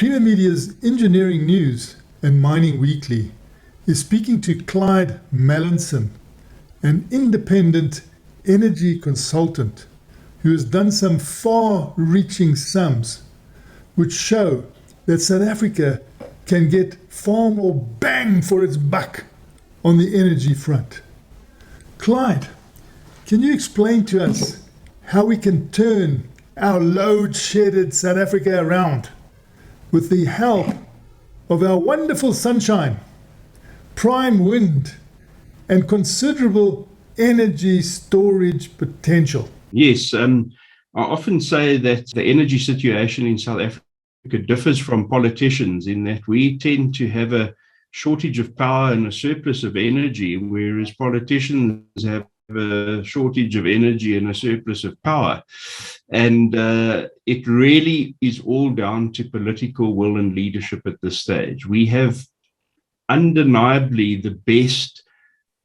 Creamer Media's Engineering News and Mining Weekly is speaking to Clyde Mallinson, an independent energy consultant who has done some far-reaching sums which show that South Africa can get far more bang for its buck on the energy front. Clyde, can you explain to us how we can turn our load-shedded South Africa around with the help of our wonderful sunshine, prime wind, and considerable energy storage potential? Yes, I often say that the energy situation in South Africa differs from politicians in that we tend to have a shortage of power and a surplus of energy, whereas politicians have a shortage of energy and a surplus of power. And it really is all down to political will and leadership at this stage. We have undeniably the best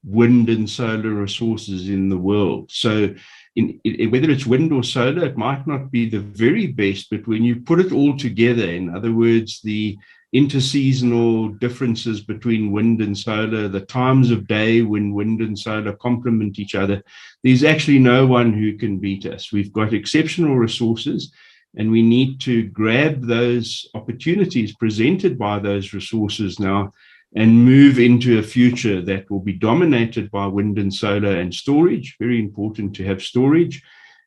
wind and solar resources in the world. So whether it's wind or solar, it might not be the very best, but when you put it all together, in other words, the interseasonal differences between wind and solar, the times of day when wind and solar complement each other, there's actually no one who can beat us. We've got exceptional resources, and we need to grab those opportunities presented by those resources now and move into a future that will be dominated by wind and solar and storage. Very important to have storage,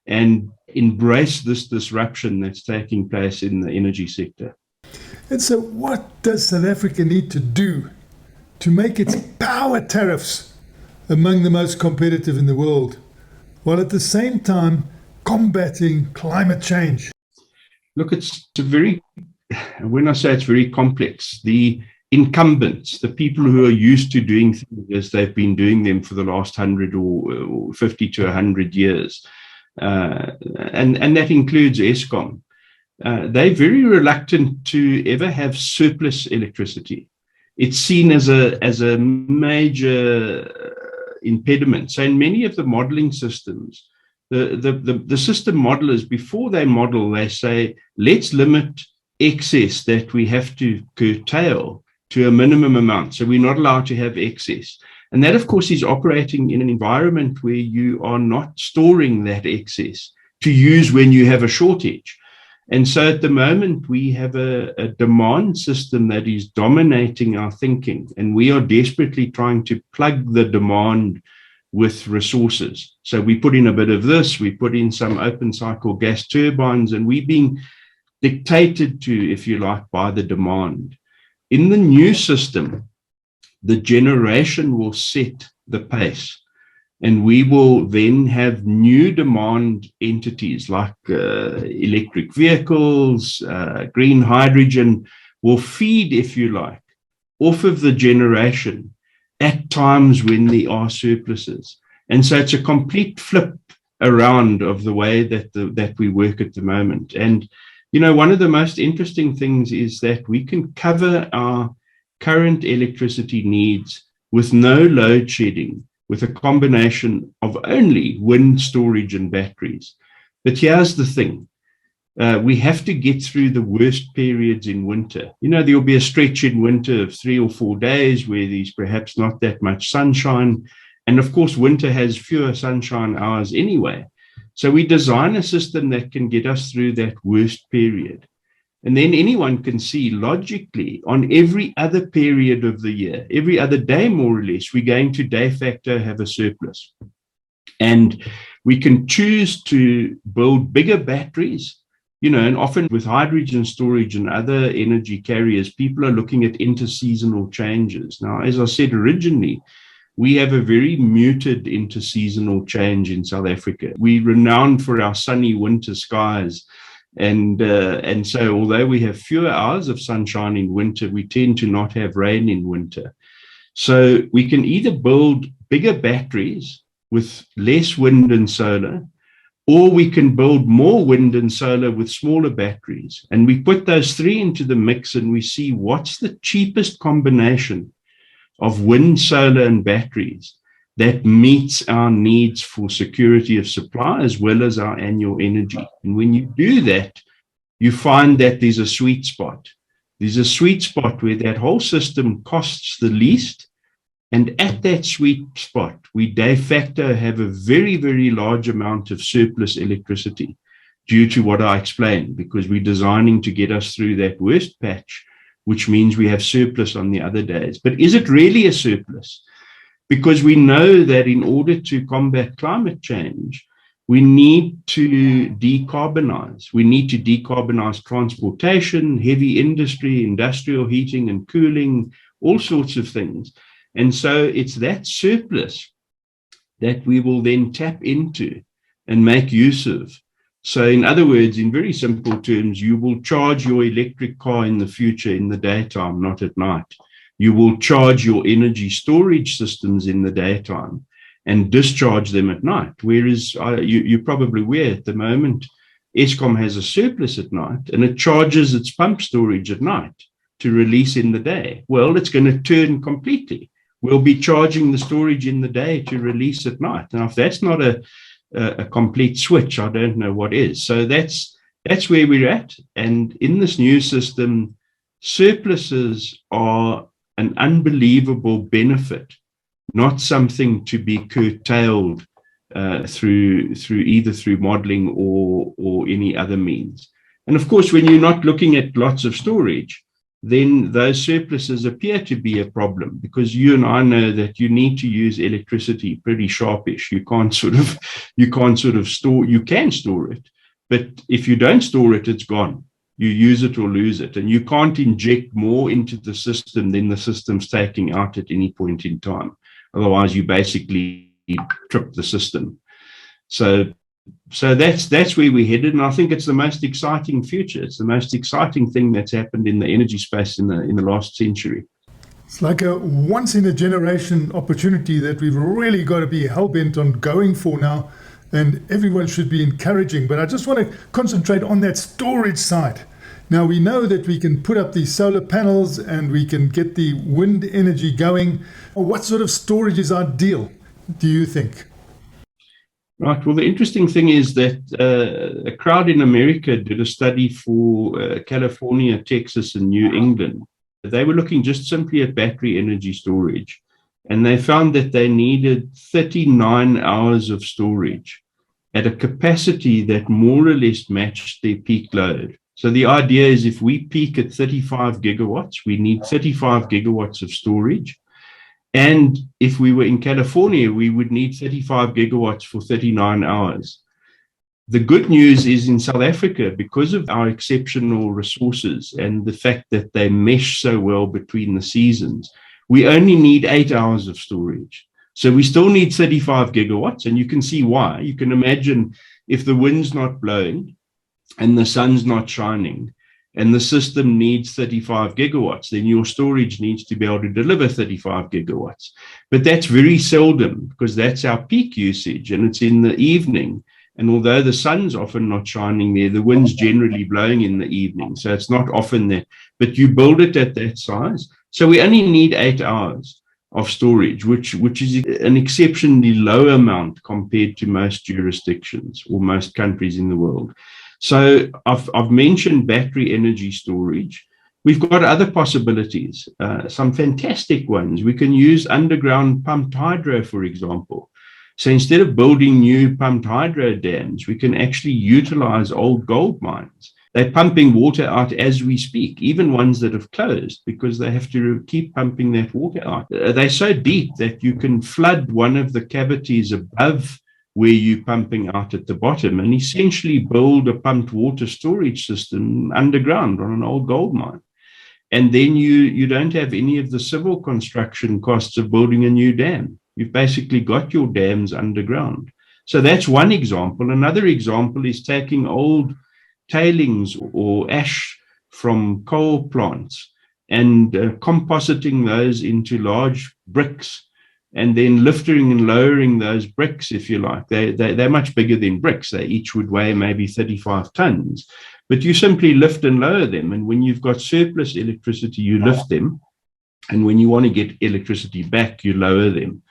and embrace this disruption that's taking place in the energy sector. And so what does South Africa need to do to make its power tariffs among the most competitive in the world, while at the same time combating climate change? Look, when I say it's very complex, the incumbents, the people who are used to doing things as they've been doing them for the last 100 or 50 to 100 years, and that includes Eskom, they're very reluctant to ever have surplus electricity. It's seen as a major impediment. So in many of the modeling systems, the system modelers, before they model, they say, let's limit excess that we have to curtail to a minimum amount. So we're not allowed to have excess. And that, of course, is operating in an environment where you are not storing that excess to use when you have a shortage. And so at the moment, we have a demand system that is dominating our thinking, and we are desperately trying to plug the demand with resources. So we put in a bit of this, we put in some open cycle gas turbines, and we're being dictated to, if you like, by the demand. In the new system, the generation will set the pace. And we will then have new demand entities like electric vehicles, green hydrogen will feed, if you like, off of the generation at times when there are surpluses. And so it's a complete flip around of the way that we work at the moment. And, you know, one of the most interesting things is that we can cover our current electricity needs with no load shedding, with a combination of only wind, storage, and batteries. But here's the thing. We have to get through the worst periods in winter. You know, there'll be a stretch in winter of 3 or 4 days where there's perhaps not that much sunshine. And of course, winter has fewer sunshine hours anyway. So we design a system that can get us through that worst period. And then anyone can see logically on every other period of the year, every other day, more or less, we're going to de facto have a surplus. And we can choose to build bigger batteries, you know, and often with hydrogen storage and other energy carriers, people are looking at interseasonal changes. Now, as I said originally, we have a very muted interseasonal change in South Africa. We're renowned for our sunny winter skies. And so although we have fewer hours of sunshine in winter, we tend to not have rain in winter. So we can either build bigger batteries with less wind and solar, or we can build more wind and solar with smaller batteries. And we put those three into the mix and we see what's the cheapest combination of wind, solar, and batteries that meets our needs for security of supply as well as our annual energy. And when you do that, you find that there's a sweet spot. There's a sweet spot where that whole system costs the least. And at that sweet spot, we de facto have a very, very large amount of surplus electricity due to what I explained, because we're designing to get us through that worst patch, which means we have surplus on the other days. But is it really a surplus? Because we know that in order to combat climate change, we need to decarbonize. We need to decarbonize transportation, heavy industry, industrial heating and cooling, all sorts of things. And so it's that surplus that we will then tap into and make use of. So in other words, in very simple terms, you will charge your electric car in the future in the daytime, not at night. You will charge your energy storage systems in the daytime and discharge them at night. Whereas you're probably aware at the moment, Eskom has a surplus at night and it charges its pump storage at night to release in the day. Well, it's going to turn completely. We'll be charging the storage in the day to release at night. Now, if that's not a complete switch, I don't know what is. So that's where we're at. And in this new system, surpluses are an unbelievable benefit, not something to be curtailed through modeling or any other means. And of course, when you're not looking at lots of storage, then those surpluses appear to be a problem, because you and I know that you need to use electricity pretty sharpish. You can store it, but if you don't store it, it's gone. You use it or lose it, and you can't inject more into the system than the system's taking out at any point in time. Otherwise, you basically trip the system. So that's where we're headed, and I think it's the most exciting future. It's the most exciting thing that's happened in the energy space in the last century. It's like a once-in-a-generation opportunity that we've really got to be hell-bent on going for now, and everyone should be encouraging. But I just want to concentrate on that storage side. Now, we know that we can put up these solar panels and we can get the wind energy going. What sort of storage is ideal, do you think? Right. Well, the interesting thing is that a crowd in America did a study for California, Texas, and New England. They were looking just simply at battery energy storage, and they found that they needed 39 hours of storage at a capacity that more or less matched their peak load. So the idea is if we peak at 35 gigawatts, we need 35 gigawatts of storage. And if we were in California, we would need 35 gigawatts for 39 hours. The good news is in South Africa, because of our exceptional resources and the fact that they mesh so well between the seasons, we only need 8 hours of storage. So we still need 35 gigawatts, and you can see why. You can imagine if the wind's not blowing and the sun's not shining, and the system needs 35 gigawatts, then your storage needs to be able to deliver 35 gigawatts. But that's very seldom, because that's our peak usage, and it's in the evening. And although the sun's often not shining there, the wind's generally blowing in the evening. So it's not often there, but you build it at that size. So we only need 8 hours of storage, which is an exceptionally low amount compared to most jurisdictions or most countries in the world. So I've mentioned battery energy storage. We've got other possibilities, some fantastic ones. We can use underground pumped hydro, for example. So instead of building new pumped hydro dams, we can actually utilize old gold mines. They're pumping water out as we speak, even ones that have closed, because they have to keep pumping that water out. They're so deep that you can flood one of the cavities above where you're pumping out at the bottom and essentially build a pumped water storage system underground on an old gold mine. And then you don't have any of the civil construction costs of building a new dam. You've basically got your dams underground. So that's one example. Another example is taking old tailings or ash from coal plants and compositing those into large bricks, and then lifting and lowering those bricks, if you like. They're much bigger than bricks. They each would weigh maybe 35 tons. But you simply lift and lower them. And when you've got surplus electricity, you lift them. And when you want to get electricity back, you lower them.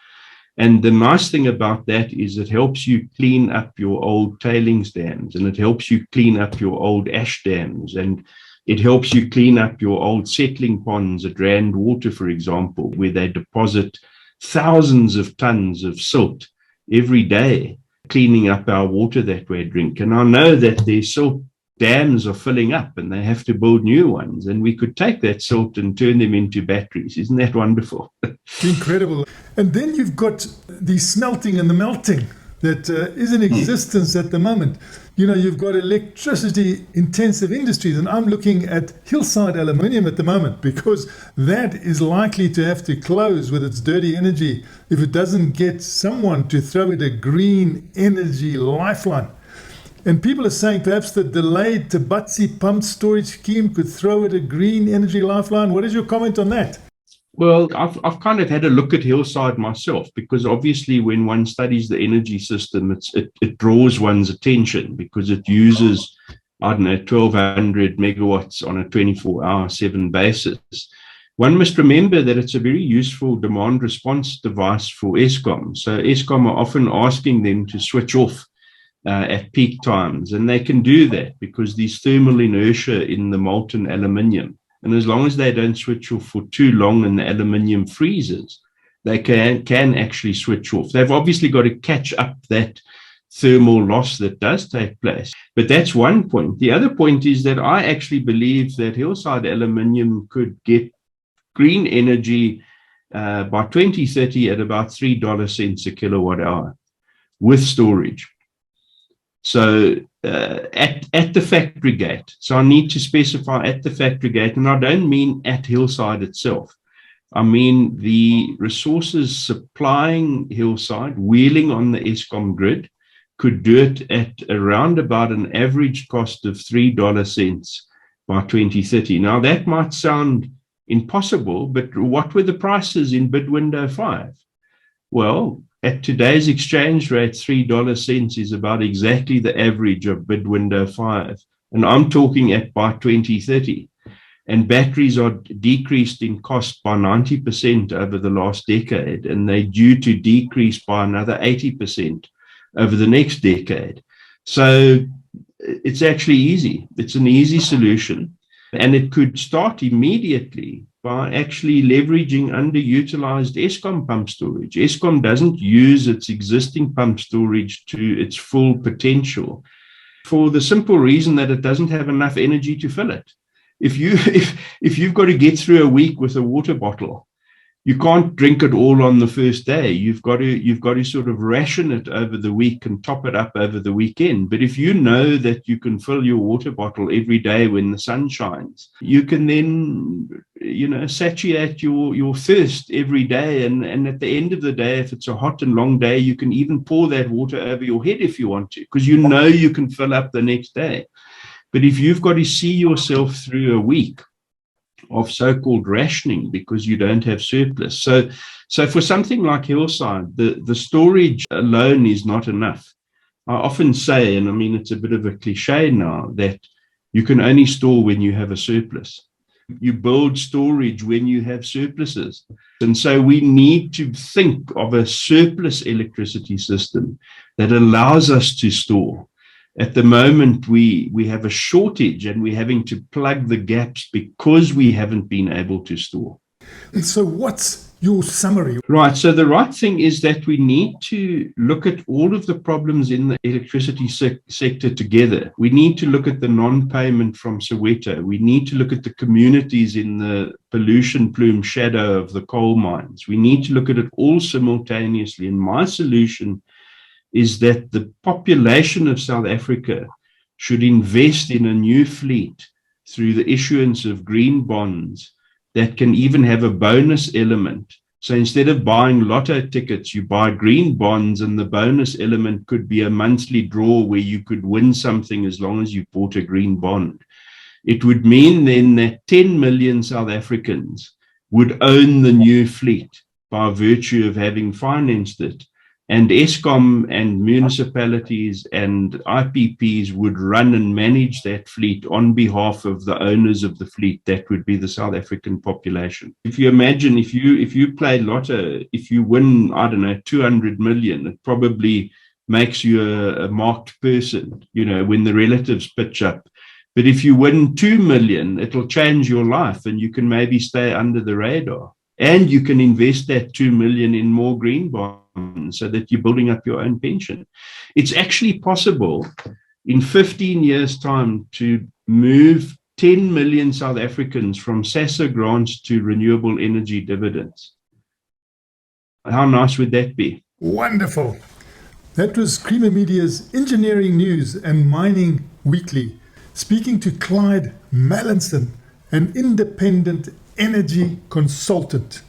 And the nice thing about that is it helps you clean up your old tailings dams, and it helps you clean up your old ash dams. And It helps you clean up your old settling ponds at Rand Water, for example, where they deposit thousands of tons of silt every day, cleaning up our water that we drink. And I know that their silt dams are filling up and they have to build new ones. And we could take that silt and turn them into batteries. Isn't that wonderful? Incredible. And then you've got the smelting and the melting that is in existence at the moment. You know, you've got electricity intensive industries, and I'm looking at Hillside Aluminium at the moment because that is likely to have to close with its dirty energy if it doesn't get someone to throw it a green energy lifeline. And people are saying perhaps the delayed Tabatsi pump storage scheme could throw it a green energy lifeline. What is your comment on that? Well, I've kind of had a look at Hillside myself, because obviously when one studies the energy system, it draws one's attention because it uses, I don't know, 1,200 megawatts on a 24/7 basis. One must remember that it's a very useful demand response device for Eskom. So Eskom are often asking them to switch off at peak times, and they can do that because there's thermal inertia in the molten aluminium. And as long as they don't switch off for too long and the aluminium freezes, they can actually switch off. They've obviously got to catch up that thermal loss that does take place. But that's one point. The other point is that I actually believe that Hillside Aluminium could get green energy by 2030 at about $3 a kilowatt hour with storage. So at the factory gate. So I need to specify at the factory gate, and I don't mean at Hillside itself. I mean the resources supplying Hillside, wheeling on the Eskom grid, could do it at around about an average cost of $3 by 2030. Now that might sound impossible, but what were the prices in bid window 5? Well, at today's exchange rate, $3 is about exactly the average of bid window 5. And I'm talking at by 2030. And batteries are decreased in cost by 90% over the last decade, and they're due to decrease by another 80% over the next decade. So it's actually easy. It's an easy solution. And it could start immediately by actually leveraging underutilized Eskom pump storage. Eskom doesn't use its existing pump storage to its full potential for the simple reason that it doesn't have enough energy to fill it. If you've got to get through a week with a water bottle, you can't drink it all on the first day. You've got to sort of ration it over the week and top it up over the weekend. But if you know that you can fill your water bottle every day when the sun shines, you can then, satiate your thirst every day. And at the end of the day, if it's a hot and long day, you can even pour that water over your head if you want to, because you know you can fill up the next day. But if you've got to see yourself through a week of so-called rationing because you don't have surplus. So for something like Hillside, the storage alone is not enough. I often say, and I mean, it's a bit of a cliche now, that you can only store when you have a surplus. You build storage when you have surpluses. And so we need to think of a surplus electricity system that allows us to store. At the moment, we have a shortage and we're having to plug the gaps because we haven't been able to store. And so what's your summary? Right. So the right thing is that we need to look at all of the problems in the electricity sector together. We need to look at the non-payment from Soweto. We need to look at the communities in the pollution plume shadow of the coal mines. We need to look at it all simultaneously. And my solution is that the population of South Africa should invest in a new fleet through the issuance of green bonds that can even have a bonus element. So instead of buying lotto tickets, you buy green bonds, and the bonus element could be a monthly draw where you could win something as long as you bought a green bond. It would mean then that 10 million South Africans would own the new fleet by virtue of having financed it. And Eskom and municipalities and IPPs would run and manage that fleet on behalf of the owners of the fleet. That would be the South African population. If you imagine, if you play lotto, if you win, I don't know, 200 million, it probably makes you a marked person. When the relatives pitch up, But if you win 2 million, it'll change your life and you can maybe stay under the radar. And you can invest that 2 million in more green bonds so that you're building up your own pension. It's actually possible in 15 years' time to move 10 million South Africans from SASSA grants to renewable energy dividends. How nice would that be? Wonderful. That was Creamer Media's Engineering News and Mining Weekly, speaking to Clyde Mallinson, an independent energy consultant.